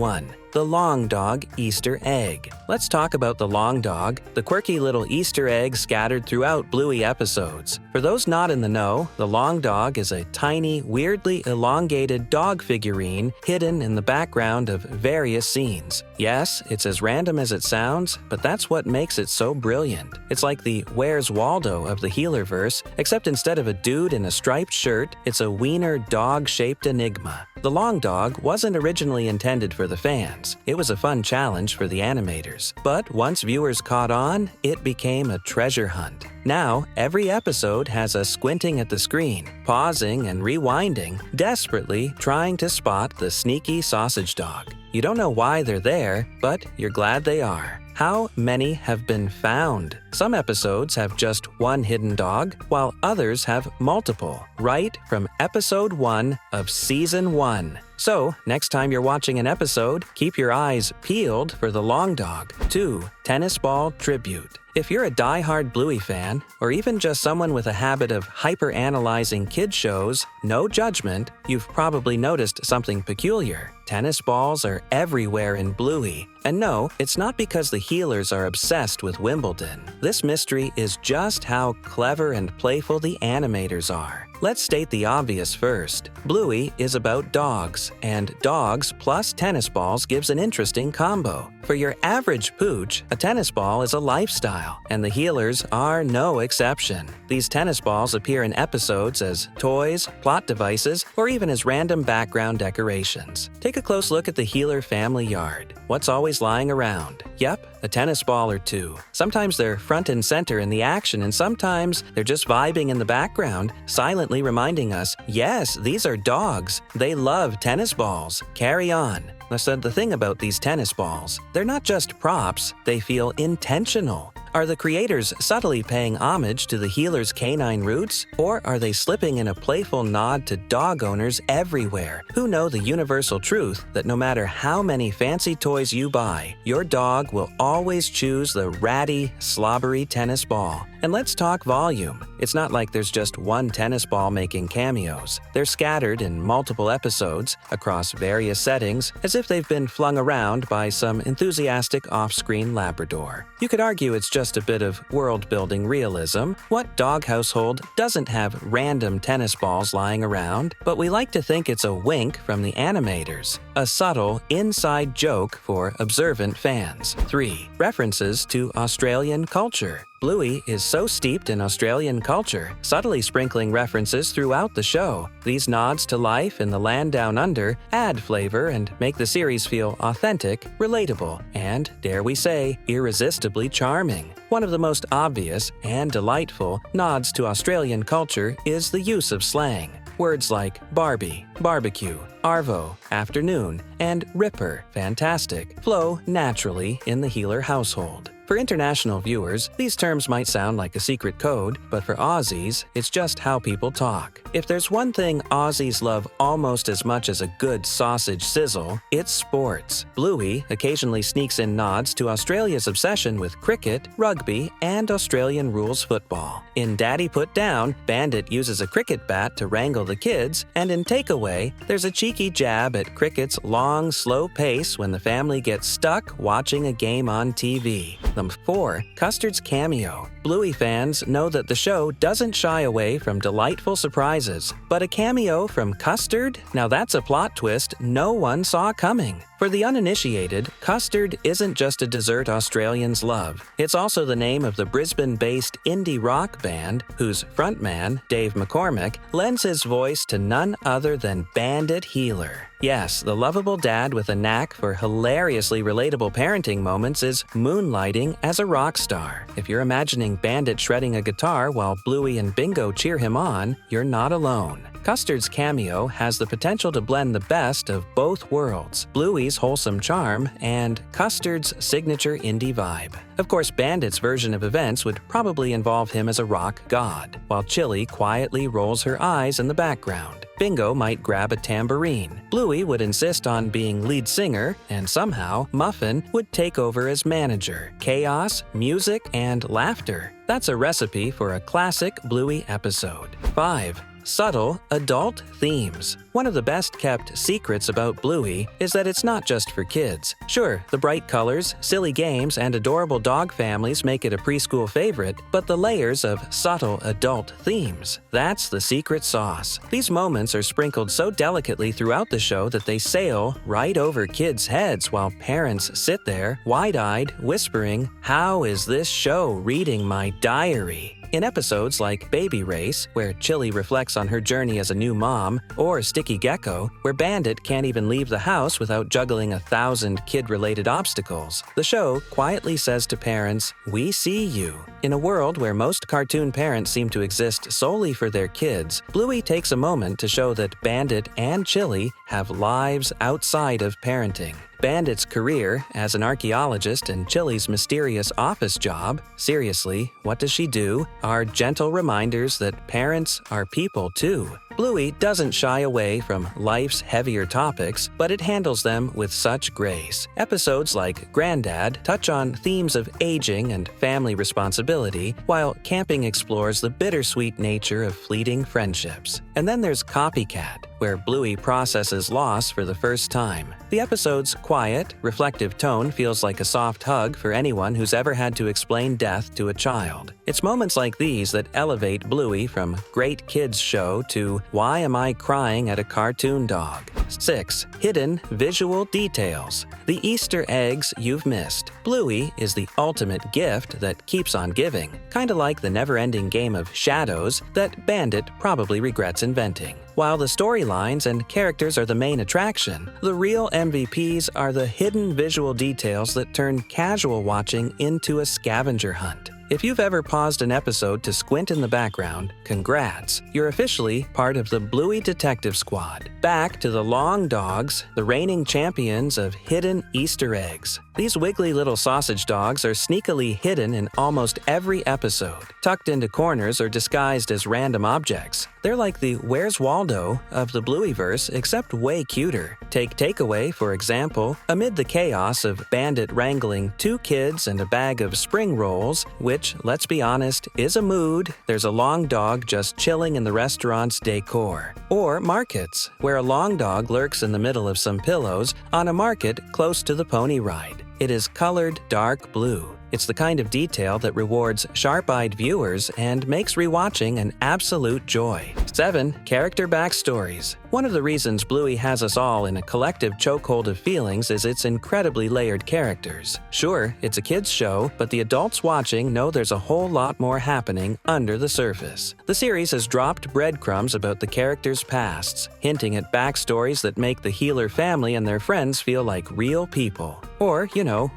1. The Long Dog Easter Egg. Let's talk about the Long Dog, the quirky little Easter egg scattered throughout BLUEY episodes. For those not in the know, the Long Dog is a tiny, weirdly elongated dog figurine hidden in the background of various scenes. Yes, it's as random as it sounds, but that's what makes it so brilliant. It's like the Where's Waldo of the Healerverse, except instead of a dude in a striped shirt, it's a wiener dog-shaped enigma. The Long Dog wasn't originally intended for the fans. It was a fun challenge for the animators. But once viewers caught on, it became a treasure hunt. Now, every episode has us squinting at the screen, pausing and rewinding, desperately trying to spot the sneaky sausage dog. You don't know why they're there, but you're glad they are. How many have been found? Some episodes have just one hidden dog, while others have multiple, right from episode 1 of season 1. So, next time you're watching an episode, keep your eyes peeled for the Long Dog. 2. Tennis Ball Tribute. If you're a die-hard BLUEY fan, or even just someone with a habit of hyper-analyzing kid shows, no judgment, you've probably noticed something peculiar. Tennis balls are everywhere in BLUEY. And no, it's not because the healers are obsessed with Wimbledon. This mystery is just how clever and playful the animators are. Let's state the obvious first. BLUEY is about dogs, and dogs plus tennis balls gives an interesting combo. For your average pooch, a tennis ball is a lifestyle, and the healers are no exception. These tennis balls appear in episodes as toys, plot devices, or even as random background decorations. Take a close look at the healer family yard. What's always lying around? Yep, a tennis ball or two. Sometimes they're front and center in the action, and sometimes they're just vibing in the background, silently reminding us, yes, these are dogs. They love tennis balls. Carry on. So the thing about these tennis balls, they're not just props, they feel intentional. Are the creators subtly paying homage to the healer's canine roots? Or are they slipping in a playful nod to dog owners everywhere who know the universal truth that no matter how many fancy toys you buy, your dog will always choose the ratty, slobbery tennis ball? And let's talk volume. It's not like there's just one tennis ball making cameos. They're scattered in multiple episodes across various settings as if they've been flung around by some enthusiastic off-screen Labrador. You could argue it's just a bit of world-building realism. What dog household doesn't have random tennis balls lying around? But we like to think it's a wink from the animators, a subtle inside joke for observant fans. 3. References to Australian culture. BLUEY is so steeped in Australian culture, subtly sprinkling references throughout the show. These nods to life in the land down under add flavor and make the series feel authentic, relatable, and, dare we say, irresistibly charming. One of the most obvious and delightful nods to Australian culture is the use of slang. Words like Barbie, barbecue, arvo, afternoon, and ripper, fantastic, flow naturally in the healer household. For international viewers, these terms might sound like a secret code, but for Aussies, it's just how people talk. If there's one thing Aussies love almost as much as a good sausage sizzle, it's sports. BLUEY occasionally sneaks in nods to Australia's obsession with cricket, rugby, and Australian rules football. In Daddy Put Down, Bandit uses a cricket bat to wrangle the kids, and in Takeaway, there's a cheeky jab at cricket's long, slow pace when the family gets stuck watching a game on TV. 4. Custard's cameo. BLUEY fans know that the show doesn't shy away from delightful surprises, but a cameo from Custard? Now that's a plot twist no one saw coming. For the uninitiated, Custard isn't just a dessert Australians love. It's also the name of the Brisbane-based indie rock band whose frontman, Dave McCormick, lends his voice to none other than Bandit Healer. Yes, the lovable dad with a knack for hilariously relatable parenting moments is moonlighting as a rock star. If you're imagining Bandit shredding a guitar while BLUEY and Bingo cheer him on, you're not alone. Custard's cameo has the potential to blend the best of both worlds, BLUEY's wholesome charm and Custard's signature indie vibe. Of course, Bandit's version of events would probably involve him as a rock god, while Chili quietly rolls her eyes in the background. Bingo might grab a tambourine. BLUEY would insist on being lead singer, and somehow Muffin would take over as manager. Chaos, music, and laughter. That's a recipe for a classic BLUEY episode. 5. Subtle adult themes. One of the best-kept secrets about Bluey is that it's not just for kids. Sure, the bright colors, silly games, and adorable dog families make it a preschool favorite, but the layers of subtle adult themes, that's the secret sauce. These moments are sprinkled so delicately throughout the show that they sail right over kids' heads while parents sit there, wide-eyed, whispering, "How is this show reading my diary?" In episodes like Baby Race, where Chili reflects on her journey as a new mom, or Sticky Gecko, where Bandit can't even leave the house without juggling 1,000 kid-related obstacles, the show quietly says to parents, "We see you." In a world where most cartoon parents seem to exist solely for their kids, Bluey takes a moment to show that Bandit and Chili have lives outside of parenting. Bandit's career as an archaeologist and Chili's mysterious office job, seriously, what does she do, are gentle reminders that parents are people too. Bluey doesn't shy away from life's heavier topics, but it handles them with such grace. Episodes like Granddad touch on themes of aging and family responsibility, while Camping explores the bittersweet nature of fleeting friendships. And then there's Copycat, where Bluey processes loss for the first time. The episode's quiet, reflective tone feels like a soft hug for anyone who's ever had to explain death to a child. It's moments like these that elevate Bluey from great kids show to why am I crying at a cartoon dog? 6. Hidden visual details. The Easter eggs you've missed. Bluey is the ultimate gift that keeps on giving, kinda like the never-ending game of shadows that Bandit probably regrets inventing. While the storylines and characters are the main attraction, the real MVPs are the hidden visual details that turn casual watching into a scavenger hunt. If you've ever paused an episode to squint in the background, congrats! You're officially part of the Bluey Detective Squad. Back to the Long Dogs, the reigning champions of hidden Easter eggs. These wiggly little sausage dogs are sneakily hidden in almost every episode, tucked into corners or disguised as random objects. They're like the Where's Waldo of the Blueyverse, except way cuter. Take Takeaway, for example. Amid the chaos of Bandit wrangling 2 kids and a bag of spring rolls, which, let's be honest, is a mood, there's a long dog just chilling in the restaurant's decor. Or Markets, where a long dog lurks in the middle of some pillows on a market close to the pony ride. It is colored dark blue. It's the kind of detail that rewards sharp-eyed viewers and makes rewatching an absolute joy. 7. Character backstories. One of the reasons Bluey has us all in a collective chokehold of feelings is its incredibly layered characters. Sure, it's a kids' show, but the adults watching know there's a whole lot more happening under the surface. The series has dropped breadcrumbs about the characters' pasts, hinting at backstories that make the Healer family and their friends feel like real people. Or,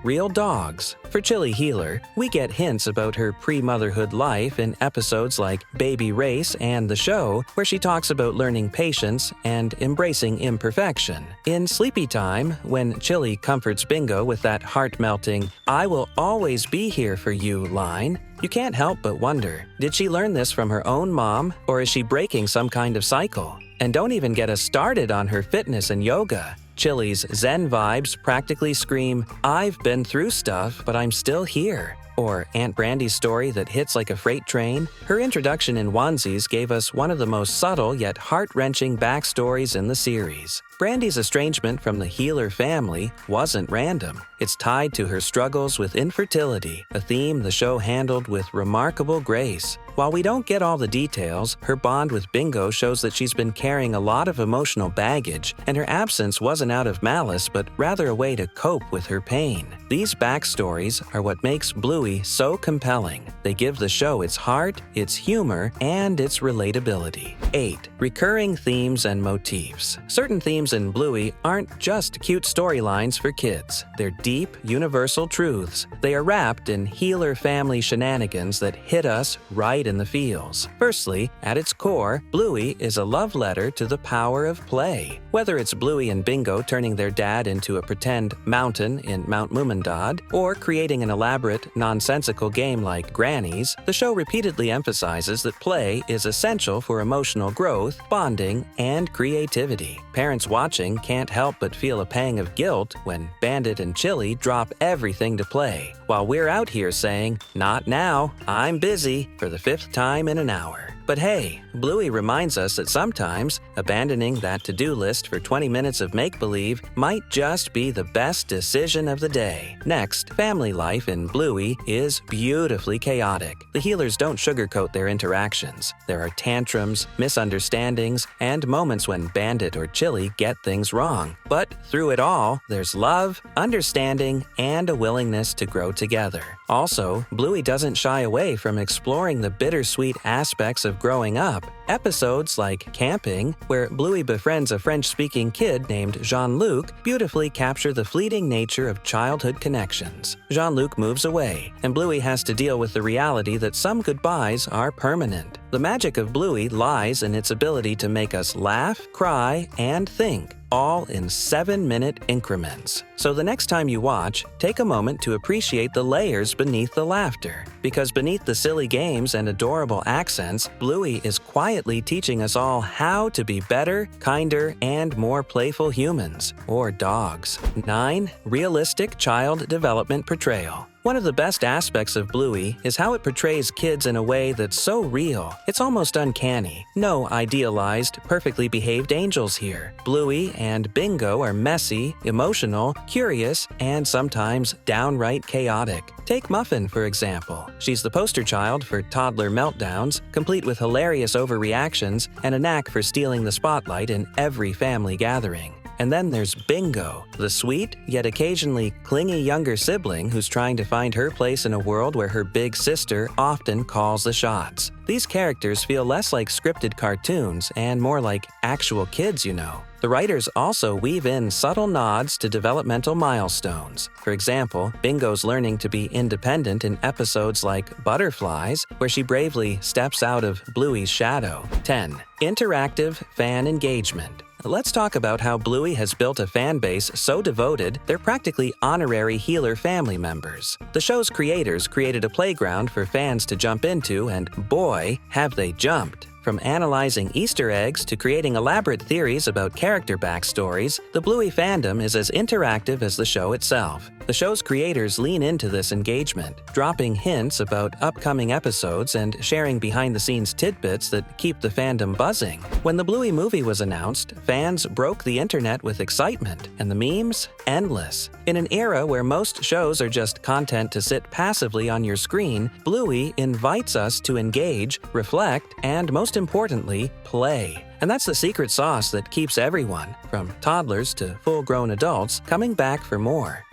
real dogs. For Chili Healer, we get hints about her pre-motherhood life in episodes like Baby Race and The Show, where she talks about learning patience and embracing imperfection. In Sleepy Time, when Chili comforts Bingo with that heart-melting, "I will always be here for you" line, you can't help but wonder, did she learn this from her own mom, or is she breaking some kind of cycle? And don't even get us started on her fitness and yoga. Chili's Zen vibes practically scream, "I've been through stuff, but I'm still here." Or Aunt Brandy's story that hits like a freight train. Her introduction in Onesies gave us one of the most subtle yet heart-wrenching backstories in the series. Brandy's estrangement from the Healer family wasn't random. It's tied to her struggles with infertility, a theme the show handled with remarkable grace. While we don't get all the details, her bond with Bingo shows that she's been carrying a lot of emotional baggage, and her absence wasn't out of malice but rather a way to cope with her pain. These backstories are what makes Bluey so compelling. They give the show its heart, its humor, and its relatability. 8. Recurring themes and motifs. Certain themes in Bluey aren't just cute storylines for kids. They're deep, universal truths. They are wrapped in Healer family shenanigans that hit us right in the feels. Firstly, at its core, Bluey is a love letter to the power of play. Whether it's Bluey and Bingo turning their dad into a pretend mountain in Mount Mumindad, or creating an elaborate, nonsensical game like Granny's, the show repeatedly emphasizes that play is essential for emotional growth, bonding, and creativity. Parents watching can't help but feel a pang of guilt when Bandit and Chili drop everything to play, while we're out here saying, "Not now, I'm busy," for the 5th time in an hour. But hey, Bluey reminds us that sometimes abandoning that to-do list for 20 minutes of make-believe might just be the best decision of the day. Next, family life in Bluey is beautifully chaotic. The healers don't sugarcoat their interactions. There are tantrums, misunderstandings, and moments when Bandit or Chili get things wrong. But through it all, there's love, understanding, and a willingness to grow together. Also, Bluey doesn't shy away from exploring the bittersweet aspects of growing up. Episodes like Camping, where Bluey befriends a French-speaking kid named Jean-Luc, beautifully capture the fleeting nature of childhood connections. Jean-Luc moves away, and Bluey has to deal with the reality that some goodbyes are permanent. The magic of Bluey lies in its ability to make us laugh, cry, and think, all in 7-minute increments. So the next time you watch, take a moment to appreciate the layers beneath the laughter. Because beneath the silly games and adorable accents, Bluey is quietly teaching us all how to be better, kinder, and more playful humans, or dogs. 9. Realistic child development portrayal. One of the best aspects of Bluey is how it portrays kids in a way that's so real, it's almost uncanny. No idealized, perfectly behaved angels here. Bluey and Bingo are messy, emotional, curious, and sometimes downright chaotic. Take Muffin, for example. She's the poster child for toddler meltdowns, complete with hilarious overreactions and a knack for stealing the spotlight in every family gathering. And then there's Bingo, the sweet, yet occasionally clingy younger sibling who's trying to find her place in a world where her big sister often calls the shots. These characters feel less like scripted cartoons and more like actual kids, you know. The writers also weave in subtle nods to developmental milestones. For example, Bingo's learning to be independent in episodes like Butterflies, where she bravely steps out of Bluey's shadow. 10. Interactive fan engagement. Let's talk about how Bluey has built a fan base so devoted, they're practically honorary healer family members. The show's creators created a playground for fans to jump into, and boy, have they jumped. From analyzing Easter eggs to creating elaborate theories about character backstories, the Bluey fandom is as interactive as the show itself. The show's creators lean into this engagement, dropping hints about upcoming episodes and sharing behind-the-scenes tidbits that keep the fandom buzzing. When the Bluey movie was announced, fans broke the internet with excitement, and the memes? Endless. In an era where most shows are just content to sit passively on your screen, Bluey invites us to engage, reflect, and most importantly, play. And that's the secret sauce that keeps everyone, from toddlers to full-grown adults, coming back for more.